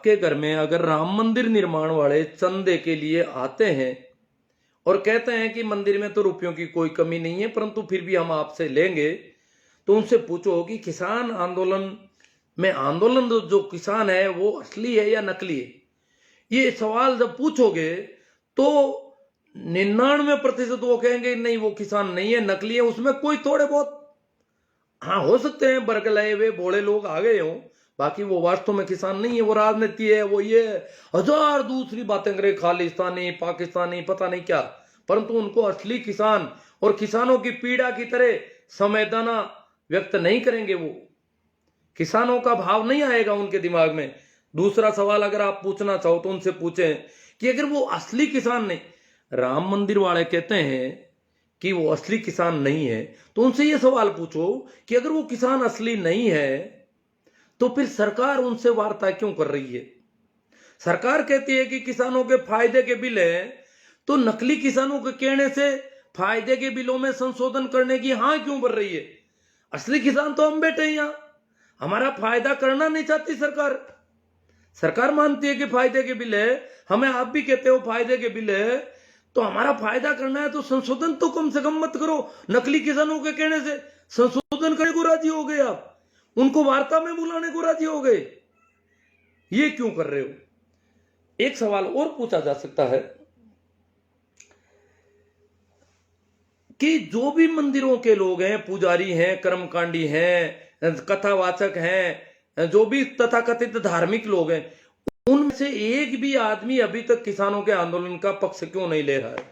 आपके घर में अगर राम मंदिर निर्माण वाले चंदे के लिए आते हैं और कहते हैं कि मंदिर में तो रुपयों की कोई कमी नहीं है, परंतु फिर भी हम आपसे लेंगे, तो उनसे पूछो कि किसान आंदोलन में आंदोलन जो किसान है वो असली है या नकली है। ये सवाल जब पूछोगे तो 99% वो कहेंगे नहीं वो किसान नहीं है, नकली है। उसमें कोई थोड़े बहुत हाँ हो सकते हैं बरगलाए हुए भोले लोग आ गए हों, बाकी वो वास्तव में किसान नहीं है, वो राजनीति है, वो ये हजार दूसरी बातें करे, खालिस्तानी पाकिस्तानी पता नहीं क्या, परंतु उनको असली किसान और किसानों की पीड़ा की तरह संवेदना व्यक्त नहीं करेंगे। वो किसानों का भाव नहीं आएगा उनके दिमाग में। दूसरा सवाल अगर आप पूछना चाहो तो उनसे पूछें कि अगर वो असली किसान नहीं, राम मंदिर वाले कहते हैं कि वो असली किसान नहीं है, तो उनसे ये सवाल पूछो कि अगर वो किसान असली नहीं है तो फिर सरकार उनसे वार्ता क्यों कर रही है। सरकार कहती है कि किसानों के फायदे के बिल है, तो नकली किसानों के कहने से फायदे के बिलों में संशोधन करने की हाँ क्यों बढ़ रही है। असली किसान तो हम बैठे हैं यहां, हमारा फायदा करना नहीं चाहती सरकार। सरकार मानती है कि फायदे के बिल है, हमें आप भी कहते हो फायदे के बिल है, तो हमारा फायदा करना है तो संशोधन तो कम से कम मत करो। नकली किसानों के कहने से संशोधन करने को राजी हो गए, आप उनको वार्ता में बुलाने को राजी हो गए, ये क्यों कर रहे हो। एक सवाल और पूछा जा सकता है कि जो भी मंदिरों के लोग हैं, पुजारी हैं, कर्मकांडी हैं, कथावाचक हैं, जो भी तथाकथित धार्मिक लोग हैं, उनमें से एक भी आदमी अभी तक किसानों के आंदोलन का पक्ष क्यों नहीं ले रहा है,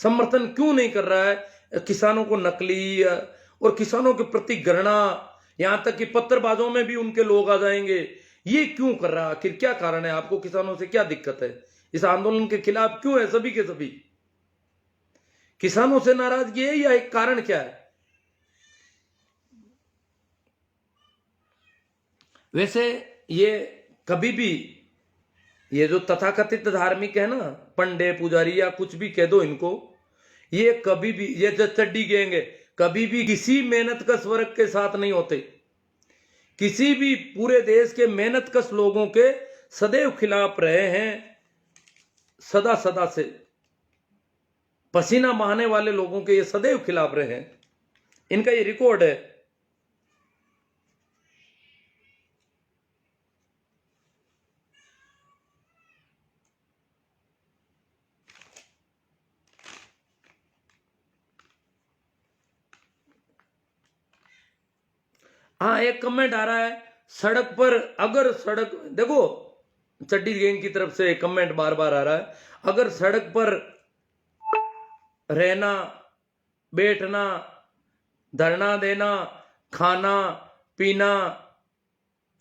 समर्थन क्यों नहीं कर रहा है। किसानों को नकली और किसानों के प्रति घृणा, यहां तक कि पत्रबाजों में भी उनके लोग आ जाएंगे, ये क्यों कर रहा है। आखिर क्या कारण है, आपको किसानों से क्या दिक्कत है, इस आंदोलन के खिलाफ क्यों है सभी के सभी। किसानों से नाराजगी है या एक कारण क्या है। वैसे ये कभी भी ये जो तथाकथित धार्मिक है ना, पंडे पुजारी या कुछ भी कह दो इनको, ये कभी भी ये जो चड्डी गैंग है, कभी भी किसी मेहनत कश वर्ग के साथ नहीं होते। किसी भी पूरे देश के मेहनत कश लोगों के सदैव खिलाफ रहे हैं, सदा सदा से पसीना बहाने वाले लोगों के ये सदैव खिलाफ रहे हैं, इनका ये रिकॉर्ड है। हाँ एक कमेंट आ रहा है, सड़क पर अगर सड़क देखो, चड्डी गैंग की तरफ से कमेंट बार बार आ रहा है, अगर सड़क पर रहना, बैठना, धरना देना, खाना पीना,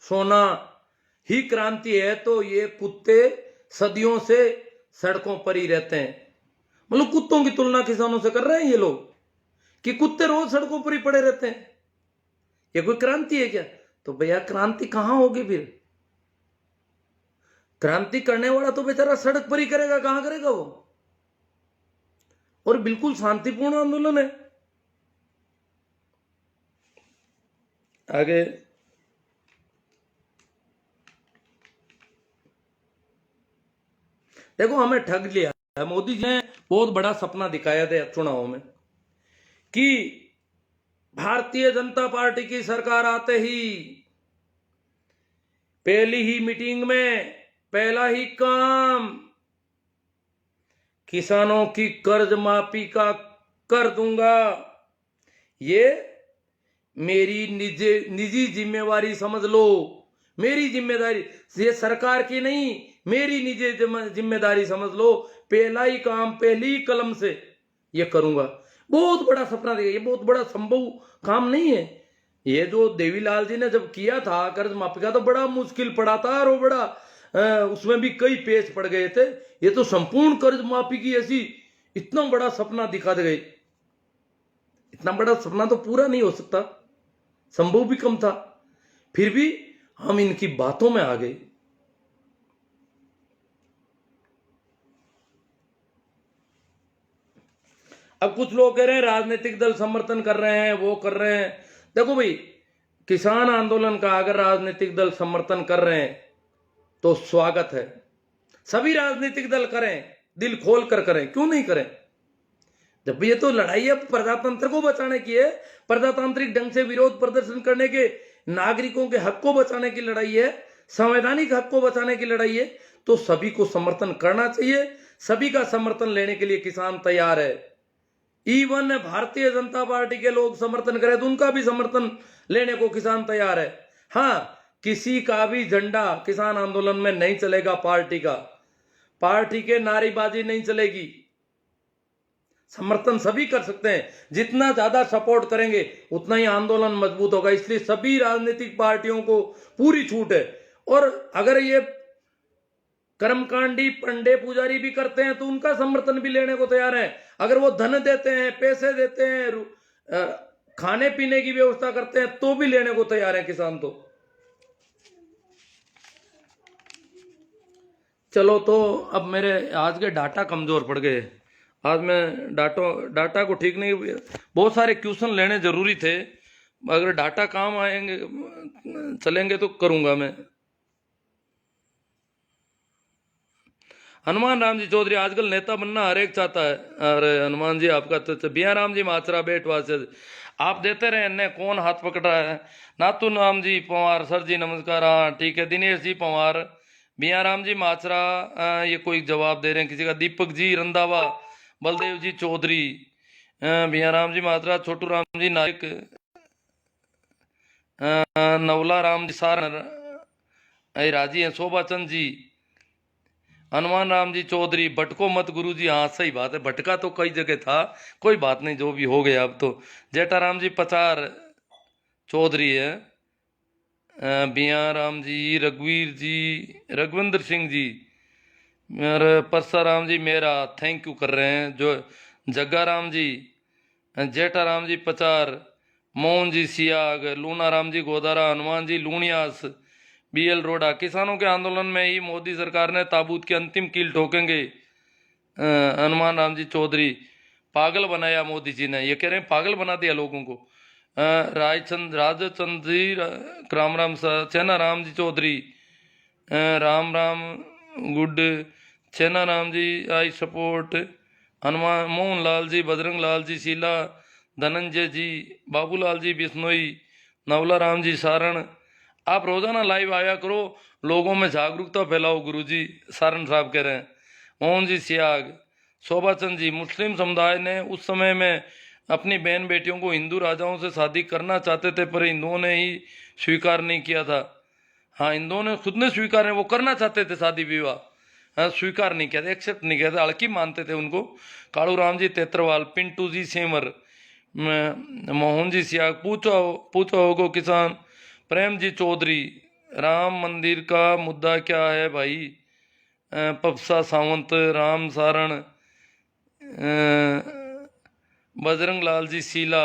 सोना ही क्रांति है, तो ये कुत्ते सदियों से सड़कों पर ही रहते हैं। मतलब कुत्तों की तुलना किसानों से कर रहे हैं ये लोग कि कुत्ते रोज सड़कों पर ही पड़े रहते हैं, ये कोई क्रांति है क्या। तो भैया क्रांति कहां होगी फिर, क्रांति करने वाला तो बेचारा सड़क पर ही करेगा, कहां करेगा वो। और बिल्कुल शांतिपूर्ण आंदोलन है। आगे देखो, हमें ठग लिया है मोदी जी ने। बहुत बड़ा सपना दिखाया था चुनाव में कि भारतीय जनता पार्टी की सरकार आते ही पहली ही मीटिंग में पहला ही काम किसानों की कर्ज माफी का कर दूंगा, ये मेरी निजी जिम्मेवारी समझ लो, मेरी जिम्मेदारी, ये सरकार की नहीं, मेरी निजी जिम्मेदारी समझ लो, पहला ही काम पहली ही कलम से ये करूंगा। बहुत बड़ा सपना देखा, ये बहुत बड़ा संभव काम नहीं है। ये जो देवीलाल जी ने जब किया था कर्ज माफी का, तो बड़ा मुश्किल पड़ा था और वो बड़ा उसमें भी कई पेच पड़ गए थे। ये तो संपूर्ण कर्ज माफी की ऐसी इतना बड़ा सपना दिखा दे गए। इतना बड़ा सपना तो पूरा नहीं हो सकता, संभव भी कम था, फिर भी हम इनकी बातों में आ गए। अब कुछ लोग कह रहे हैं राजनीतिक दल समर्थन कर रहे हैं, वो कर रहे हैं। देखो भाई, किसान आंदोलन का अगर राजनीतिक दल समर्थन कर रहे हैं तो स्वागत है। सभी राजनीतिक दल करें, दिल खोल कर करें, क्यों नहीं करें? जब ये तो लड़ाई है प्रजातंत्र को बचाने की है, प्रजातांत्रिक ढंग से विरोध प्रदर्शन करने के, नागरिकों के हक को बचाने की लड़ाई है, संवैधानिक हक को बचाने की लड़ाई है, तो सभी को समर्थन करना चाहिए। सभी का समर्थन लेने के लिए किसान तैयार है। इवन भारतीय जनता पार्टी के लोग समर्थन करें तो उनका भी समर्थन लेने को किसान तैयार है। हाँ, किसी का भी झंडा किसान आंदोलन में नहीं चलेगा। पार्टी के नारेबाजी नहीं चलेगी। समर्थन सभी कर सकते हैं। जितना ज्यादा सपोर्ट करेंगे उतना ही आंदोलन मजबूत होगा। इसलिए सभी राजनीतिक पार्टियों को पूरी छूट है। और अगर ये कर्मकांडी पंडे पुजारी भी करते हैं तो उनका समर्थन भी लेने को तैयार है। अगर वो धन देते हैं, पैसे देते हैं, खाने पीने की व्यवस्था करते हैं तो भी लेने को तैयार है किसान। तो चलो, तो अब मेरे आज के डाटा कमजोर पड़ गए। आज मैं डाटा को ठीक नहीं, बहुत सारे क्वेश्चन लेने जरूरी थे। अगर डाटा काम आएंगे चलेंगे तो करूंगा मैं। हनुमान राम जी चौधरी, आजकल नेता बनना हर एक चाहता है। अरे हनुमान जी, आपका तो बिया राम जी माचरा बेटवा से आप देते रहे, ने कौन हाथ पकड़ रहा है? नातू राम जी पंवार, सर जी नमस्कार। हाँ ठीक है। दिनेश जी पंवार, बिया राम जी माचरा, ये कोई जवाब दे रहे हैं किसी का। दीपक जी रंधावा, बलदेव जी चौधरी, बिया राम जी माचरा, छोटू राम जी नायक, नवला राम जी सार राजी हैं, शोभा चंद जी, हनुमान राम जी चौधरी, भटको मत गुरु जी। हाँ सही बात है, भटका तो कई जगह था, कोई बात नहीं, जो भी हो गया अब तो। जेठा राम जी पचार चौधरी है, बिया राम जी, रघुवीर जी, रघुविंदर सिंह जी, और परसाराम जी मेरा थैंक यू कर रहे हैं। जो जग्गा राम जी, जेठा राम जी पचार, मोहन जी सियाग, लूना राम जी गोदारा, हनुमान जी लूणियास, बीएल रोडा। किसानों के आंदोलन में ही मोदी सरकार ने ताबूत की अंतिम कील ठोकेंगे, हनुमान राम जी चौधरी। पागल बनाया मोदी जी ने, ये कह रहे हैं पागल बना दिया लोगों को। राजचंद जी, राम राम चैना राम जी चौधरी, राम राम गुड, चैना राम जी आई सपोर्ट, हनुमान मोहन लाल जी, बजरंग लाल जी शीला, धनंजय जी, बाबूलाल जी बिश्नोई, नवला राम जी सारण। आप रोजाना लाइव आया करो, लोगों में जागरूकता फैलाओ गुरुजी, सारण साहब कह रहे हैं। मोहन जी सियाग, शोभा चंद जी, मुस्लिम समुदाय ने उस समय में अपनी बहन बेटियों को हिंदू राजाओं से शादी करना चाहते थे, पर हिंदुओं ने ही स्वीकार नहीं किया था। हाँ, हिंदुओं ने खुद ने स्वीकार नहीं, वो करना चाहते थे शादी विवाह, हाँ, स्वीकार नहीं किया था, एक्सेप्ट नहीं किया था, हल्की मानते थे उनको। कालू राम जी तेत्रवाल, पिंटू जी सेमर, मोहन जी सियाग, पूछो होगो किसान, प्रेम जी चौधरी, राम मंदिर का मुद्दा क्या है भाई, पपसा सावंत, राम सारण, बजरंग लाल जी शीला,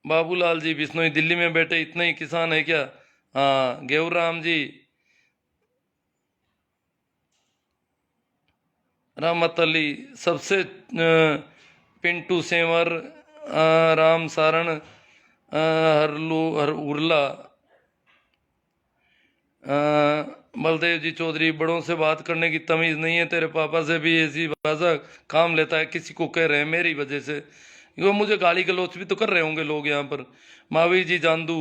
बाबूलाल जी बिश्नोई, दिल्ली में बैठे इतने ही किसान है क्या? हाँ, गेवर राम जी, रहमत अली, सबसे पिंटू सेंवर, राम सारण, हर उर्ला, बलदेव जी चौधरी। बड़ों से बात करने की तमीज नहीं है, तेरे पापा से भी ऐसी भाषा काम लेता है, किसी को कह रहे हैं मेरी वजह से, वो मुझे गाली गलौच भी तो कर रहे होंगे लोग यहाँ पर। महावीर जी जांदू,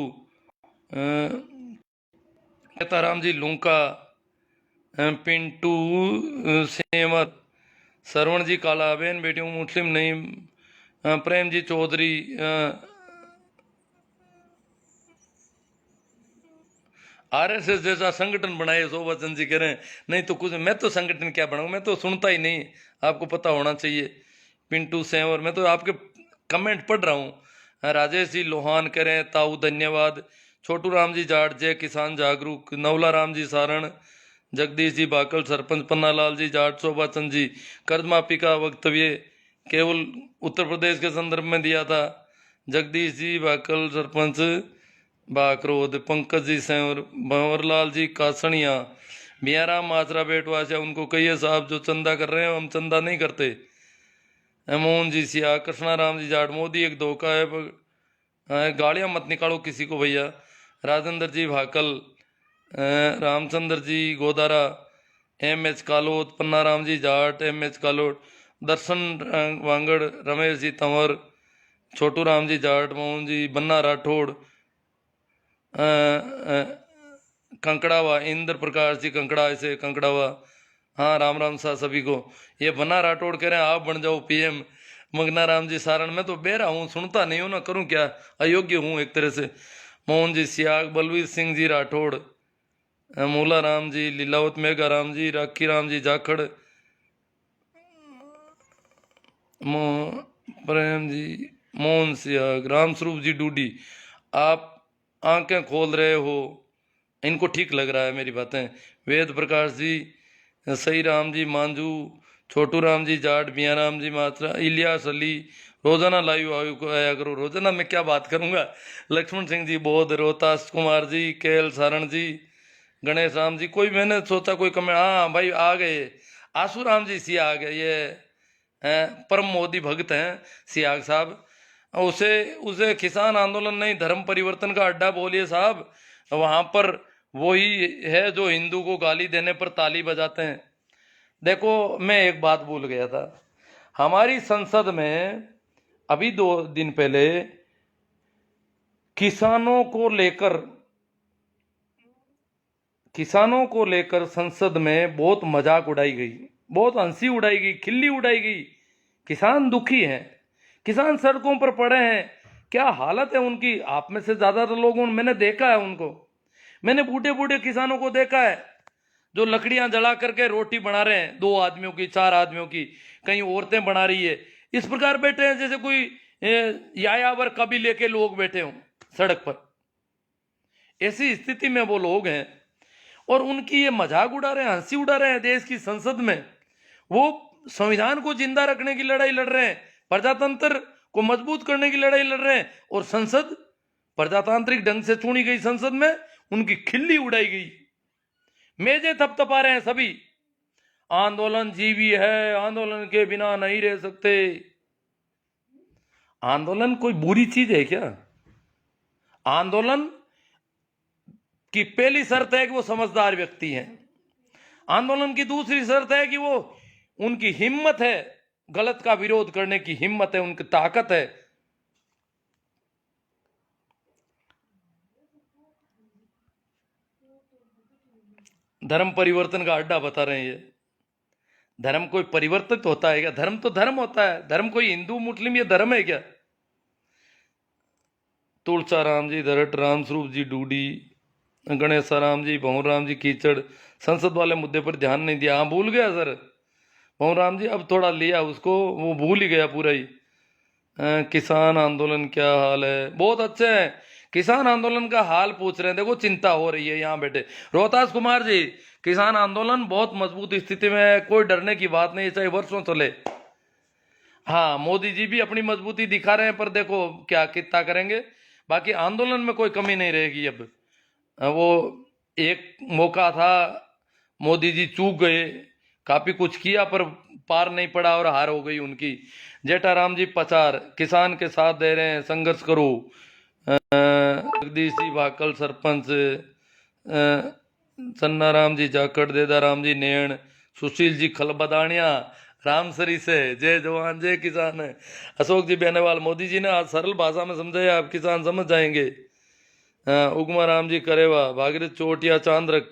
राम जी लूंका, पिंटू सेमर, सरवण जी काला, बहन बेटियों मुस्लिम नहीं, प्रेम जी चौधरी, आरएसएस जैसा संगठन बनाए, शोभा चंद जी कह रहे हैं नहीं तो कुछ, मैं तो संगठन क्या बनाऊं, मैं तो सुनता ही नहीं, आपको पता होना चाहिए। पिंटू सेंवर, मैं तो आपके कमेंट पढ़ रहा हूँ। राजेश जी लोहान कह रहे हैं ताऊ धन्यवाद। छोटू राम जी जाट, जय किसान जागरूक, नवला राम जी सारण, जगदीश जी बाकल सरपंच, पन्नालाल जी जाट, शोभा चंद जी कर्ज माफी का वक्तव्य केवल उत्तर प्रदेश के संदर्भ में दिया था, जगदीश जी बाकल सरपंच बाकरोद, पंकज जी सेंवर, भंवरलाल जी कासनिया, बियाराम माचरा बेटवासिया, उनको कहिए साहब जो चंदा कर रहे हैं हम चंदा नहीं करते। मोहन जी सिया, कृष्णाराम जी जाट, मोदी एक धोखा है, गालियां मत निकालो किसी को भैया। राजेंद्र जी भाकल, रामचंद्र जी गोदारा, एम.एच. कालोत, पन्ना राम जी जाट, एम.एच. कालोट, दर्शन वांगड़, रमेश जी तंवर, छोटू राम जी जाट, मोहन जी बन्ना राठौड़, कंकड़ावा, इंद्र प्रकाश जी कंकड़ा से कंकड़ावा। हाँ राम राम सा सभी को। ये बन्ना राठौड़ कह रहे हैं आप बन जाओ पीएम। मंगना राम जी सारण, में तो बेरा हूँ, सुनता नहीं हूँ ना, करूँ क्या, अयोग्य हूँ एक तरह से। मोहन जी सियाग, बलवीर सिंह जी राठौड़, मूला राम जी लीलावत, मेघा राम जी, राखी राम जी जाखड़, प्रेम जी, मोहन सियाग, राम स्वरूप जी डूडी। आप आंखें खोल रहे हो, इनको ठीक लग रहा है मेरी बातें। वेद प्रकाश जी, सही राम जी मांझू, छोटू राम जी जाट, मियाँ राम जी मात्रा, इलियास अली, रोजाना लाइव आया करो। रोजाना मैं क्या बात करूंगा। लक्ष्मण सिंह जी बौद्ध, रोहतास कुमार जी, केएल सारण जी, गणेश राम जी, कोई मैंने सोचा कोई कमेंट, हाँ भाई आ गए, आसू राम जी सी आ गए, ये परम मोदी भक्त हैं सियाग साहब। उसे उसे किसान आंदोलन नहीं धर्म परिवर्तन का अड्डा बोलिए साहब। वहां पर वही है जो हिंदू को गाली देने पर ताली बजाते हैं। देखो मैं एक बात भूल गया था, हमारी संसद में अभी 2 दिन पहले किसानों को लेकर संसद में बहुत मजाक उड़ाई गई, बहुत हंसी उड़ाई गई, खिल्ली उड़ाई गई। किसान दुखी हैं, किसान सड़कों पर पड़े हैं, क्या हालत है उनकी। आप में से ज्यादातर लोगों मैंने देखा है उनको, मैंने बूढ़े बूढ़े किसानों को देखा है जो लकड़ियां जला करके रोटी बना रहे हैं, 2 आदमियों की, 4 आदमियों की, कहीं औरतें बना रही है, इस प्रकार बैठे हैं जैसे कोई यायावर कबीले के लोग बैठे हों सड़क पर। ऐसी स्थिति में वो लोग हैं और उनकी ये मजाक उड़ा रहे हैं, हंसी उड़ा रहे हैं देश की संसद में। वो संविधान को जिंदा रखने की लड़ाई लड़ रहे हैं, प्रजातंत्र को मजबूत करने की लड़ाई लड़ रहे हैं, और संसद प्रजातांत्रिक ढंग से चुनी गई संसद में उनकी खिल्ली उड़ाई गई, मेजें थपथपा रहे हैं सभी। आंदोलन जीवी है, आंदोलन के बिना नहीं रह सकते। आंदोलन कोई बुरी चीज है क्या? आंदोलन की पहली शर्त है कि वो समझदार व्यक्ति हैं। आंदोलन की दूसरी शर्त है कि वो, उनकी हिम्मत है, गलत का विरोध करने की हिम्मत है, उनकी ताकत है। धर्म परिवर्तन का अड्डा बता रहे हैं ये। धर्म कोई परिवर्तित होता है क्या? धर्म तो धर्म होता है। धर्म कोई हिंदू मुस्लिम ये धर्म है क्या? तुलसा राम जी दरट, राम स्वरूप जी डूडी, गणेश राम जी, भंवर राम जी कीचड़, संसद वाले मुद्दे पर ध्यान नहीं दिया। हाँ भूल गया सर भंवर राम जी, अब थोड़ा लिया उसको, वो भूल ही गया पूरा ही। किसान आंदोलन क्या हाल है? बहुत अच्छे हैं, किसान आंदोलन का हाल पूछ रहे हैं। देखो चिंता हो रही है यहाँ बैठे। रोहतास कुमार जी, किसान आंदोलन बहुत मजबूत स्थिति में है, कोई डरने की बात नहीं, चाहे वर्षों चले। हाँ मोदी जी भी अपनी मजबूती दिखा रहे हैं, पर देखो क्या कितना करेंगे। बाकी आंदोलन में कोई कमी नहीं रहेगी अब। वो एक मौका था, मोदी जी चूक गए, काफी कुछ किया पर पार नहीं पड़ा और हार हो गई उनकी। जेठाराम जी पचार, किसान के साथ दे रहे हैं, संघर्ष करो। जगदीश जी भाकल सरपंच, चन्ना राम जी जाखड़, देदा राम जी नेण, सुशील जी खलबदानिया, रामसरी से, जय जवान जय किसान है। अशोक जी बेनेवाल, मोदी जी ने आज सरल भाषा में समझाया, आप किसान समझ जाएंगे। उगमा राम जी करेवा, भागीरथ चोटिया, चांद्रक,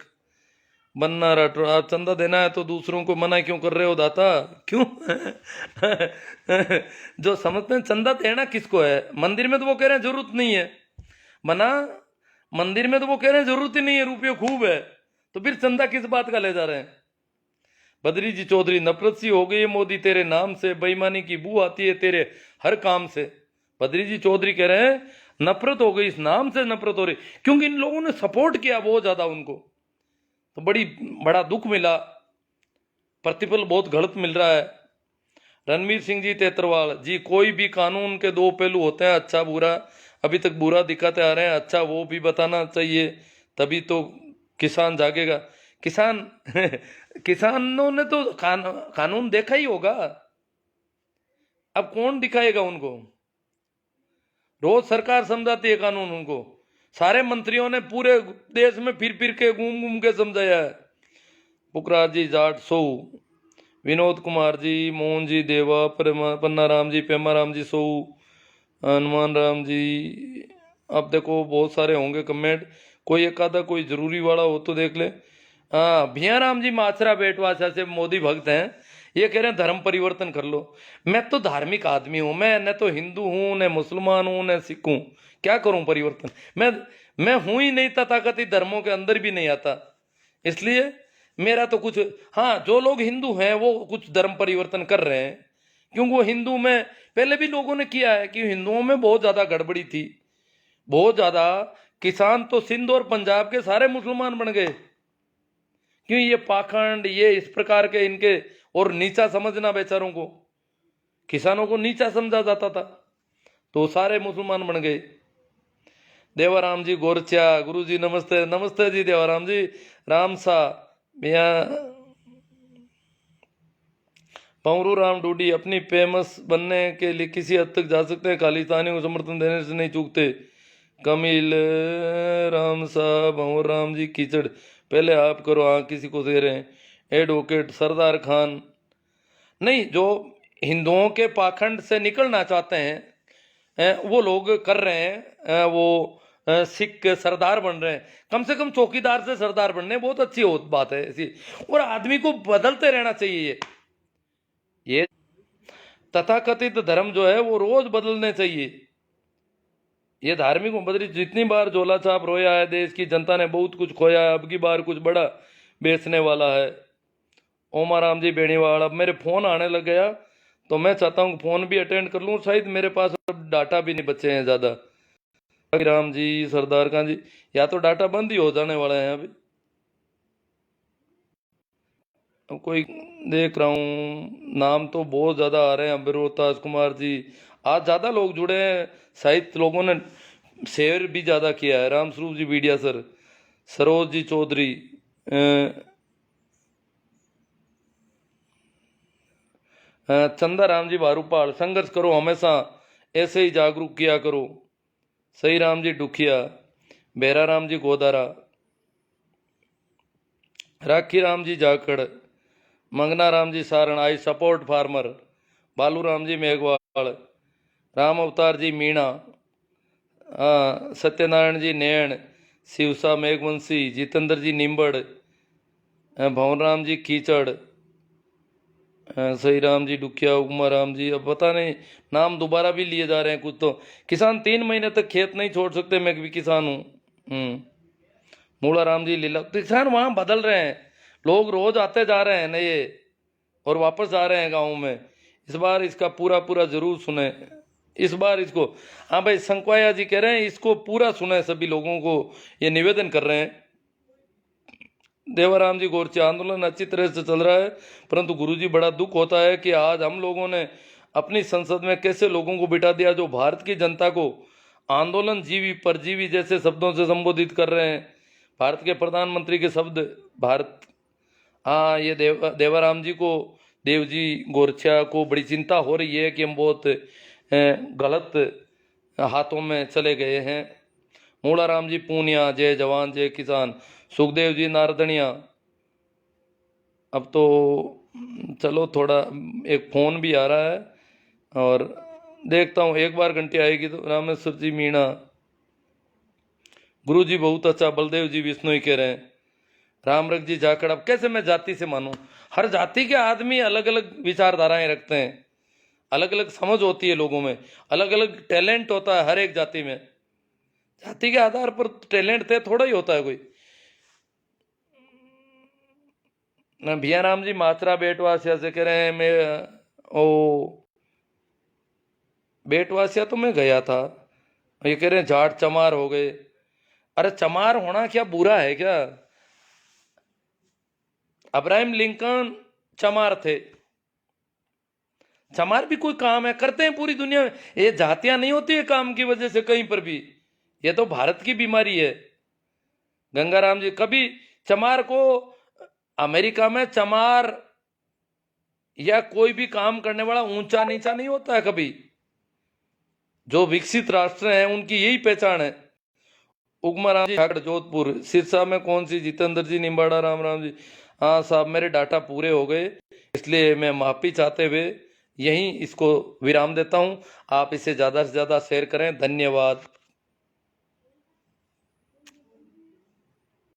बन्ना राठौर, आप चंदा देना है तो दूसरों को मना क्यों कर रहे हो दाता? क्यों? जो समझते हैं चंदा देना किसको है, मंदिर में तो वो कह रहे हैं जरूरत नहीं है, मना मंदिर में तो वो कह रहे हैं जरूरत ही नहीं है, रुपये खूब है, तो फिर चंदा किस बात का ले जा रहे हैं? बद्री जी चौधरी, नफरत सी हो गई है मोदी तेरे नाम से, बेईमानी की बू आती है तेरे हर काम से। बद्री जी चौधरी कह रहे हैं नफरत हो गई, इस नाम से नफरत हो रही, क्योंकि इन लोगों ने सपोर्ट किया बहुत ज्यादा उनको, तो बड़ा दुख मिला, प्रतिफल बहुत गलत मिल रहा है। रणवीर सिंह जी तेतरवाल जी, कोई भी कानून के 2 पहलू होते हैं, अच्छा बुरा। अभी तक बुरा दिखाते आ रहे हैं, अच्छा वो भी बताना चाहिए, तभी तो किसान जागेगा। किसान किसानों ने तो कानून देखा ही होगा, अब कौन दिखाएगा उनको? रोज सरकार समझाती है कानून उनको, सारे मंत्रियों ने पूरे देश में फिर फिर के घूम घूम के समझाया है। पुखराज जी जाट सो, विनोद कुमार जी, मोहन जी देवा, पन्ना राम जी, पेमा राम जी सो, हनुमान राम जी। अब देखो बहुत सारे होंगे कमेंट, कोई एक आधा कोई जरूरी वाला हो तो देख ले। हाँ, भिया राम जी माचरा बेटवासा से मोदी भक्त हैं, ये कह रहे हैं धर्म परिवर्तन कर लो। मैं तो धार्मिक आदमी हूं, मैं न तो हिंदू हूं, न मुसलमान हूं, न सिख हूं, क्या करूं परिवर्तन। मैं हूं ही नहीं, तथाकथित धर्मों के अंदर भी नहीं आता, इसलिए मेरा तो कुछ। हाँ, जो लोग हिंदू हैं वो कुछ धर्म परिवर्तन कर रहे हैं, क्योंकि वो हिंदू में पहले भी लोगों ने किया है कि हिंदुओं में बहुत ज्यादा गड़बड़ी थी, बहुत ज्यादा। किसान तो सिंध और पंजाब के सारे मुसलमान बन गए, क्यों ये पाखंड, ये इस प्रकार के इनके, और नीचा समझना बेचारों को, किसानों को नीचा समझा जाता था, तो सारे मुसलमान बन गए। देवाराम जी गोरचा, गुरु जी नमस्ते। नमस्ते जी देवाराम जी। राम सा भैया, पवरू राम डूडी, अपनी फेमस बनने के लिए किसी हद तक जा सकते हैं, खालिस्तानी को समर्थन देने से नहीं चूकते। कमिल राम साहब, भंवर राम जी कीचड़, पहले आप करो, हाँ किसी को दे रहे हैं। एडवोकेट सरदार खान, नहीं, जो हिंदुओं के पाखंड से निकलना चाहते हैं वो लोग कर रहे हैं, वो सिख सरदार बन रहे हैं। कम से कम चौकीदार से सरदार बनने, बहुत अच्छी बात है ऐसी, और आदमी को बदलते रहना चाहिए। ये तथाकथित धर्म जो है वो रोज बदलने चाहिए। ये धार्मिक बदली, जितनी बार झोला छाप रोया है, देश की जनता ने बहुत कुछ खोया है, अब की बार कुछ बड़ा बेचने वाला है। ओमा राम जी बेणीवाल, अब मेरे फोन आने लग गया तो मैं चाहता हूँ फोन भी अटेंड कर लूँ, शायद मेरे पास अब डाटा भी नहीं बचे हैं ज़्यादा। राम जी, सरदार खान जी, या तो डाटा बंद ही हो जाने वाला है अभी। अब कोई देख रहा हूँ, नाम तो बहुत ज़्यादा आ रहे हैं, अभिरोताज कुमार जी, आज ज़्यादा लोग जुड़े हैं, शायद लोगों ने शेयर भी ज़्यादा किया है। राम स्वरूप जी बीडिया सर, सरोज जी चौधरी, चंदा राम जी बारूपाल, संघर्ष करो हमेशा, ऐसे ही जागरूक किया करो। सही राम जी डुखिया, बेरा राम जी गोदारा, राखी राम जी जाखड़, मंगना Ram ji Saran, I support farmer, बालू राम जी मेघवाल, राम अवतार जी मीणा, सत्यनारायण जी नैण, शिवसा मेघवंशी, जितेंद्र जी निम्बड़, भवन राम जी कीचड़, सही राम जी डुकिया, उमा राम जी, अब पता नहीं नाम दोबारा भी लिए जा रहे हैं कुछ तो। किसान 3 महीने तक खेत नहीं छोड़ सकते, मैं भी किसान हूँ। मूला राम जी लीला, किसान वहां बदल रहे हैं, लोग रोज आते जा रहे हैं नए और वापस आ रहे हैं गाँव में। इस बार इसका पूरा पूरा जरूर सुने, इस बार इसको। हाँ भाई, संकवाया जी कह रहे हैं इसको पूरा सुने, सभी लोगों को ये निवेदन कर रहे हैं। देवाराम जी गोरचे, आंदोलन अच्छी तरह से चल रहा है, परंतु गुरुजी बड़ा दुख होता है कि आज हम लोगों ने अपनी संसद में कैसे लोगों को बिठा दिया जो भारत की जनता को आंदोलन जीवी परजीवी जैसे शब्दों से संबोधित कर रहे हैं। भारत के प्रधानमंत्री के शब्द भारत, हाँ, ये देवाराम जी को, देव जी गोरछा को बड़ी चिंता हो रही है कि हम बहुत गलत हाथों में चले गए हैं। मूला राम जी पूनिया, जय जवान जय किसान, सुखदेव जी नारदनिया। अब तो चलो, थोड़ा एक फोन भी आ रहा है और देखता हूँ, एक बार घंटी आएगी तो। रामेश्वर जी मीणा, गुरु जी बहुत अच्छा, बलदेव जी विष्णु ही कह रहे हैं। रामरख जी जाखड़, अब कैसे मैं जाति से मानूं, हर जाति के आदमी अलग अलग विचारधाराएं रखते हैं, अलग अलग समझ होती है लोगों में, अलग अलग टैलेंट होता है हर एक जाति में। जाति के आधार पर टैलेंट थे थोड़ा ही होता है कोई। भिया राम जी मात्रा बेटवासिया से कह रहे हैं, मैं बेटवासिया तो मैं गया था, ये कह रहे हैं जाट चमार हो गए। अरे चमार होना क्या बुरा है क्या? अब्राहम लिंकन चमार थे, चमार भी कोई काम है, करते हैं पूरी दुनिया में। ये जातियां नहीं होती है काम की वजह से कहीं पर भी, ये तो भारत की बीमारी है। गंगाराम जी, कभी चमार को अमेरिका में चमार या कोई भी काम करने वाला ऊंचा नीचा नहीं होता है कभी। जो विकसित राष्ट्र हैं उनकी यही पहचान है, उगमा राम जी ठाकर जोधपुर, सिरसा में कौन सी? जितेंद्र जी निम्बाड़ा, राम राम जी। हाँ साहब, मेरे डाटा पूरे हो गए, इसलिए मैं माफ़ी चाहते हुए यहीं इसको विराम देता हूँ। आप इसे ज़्यादा से ज़्यादा शेयर करें। धन्यवाद।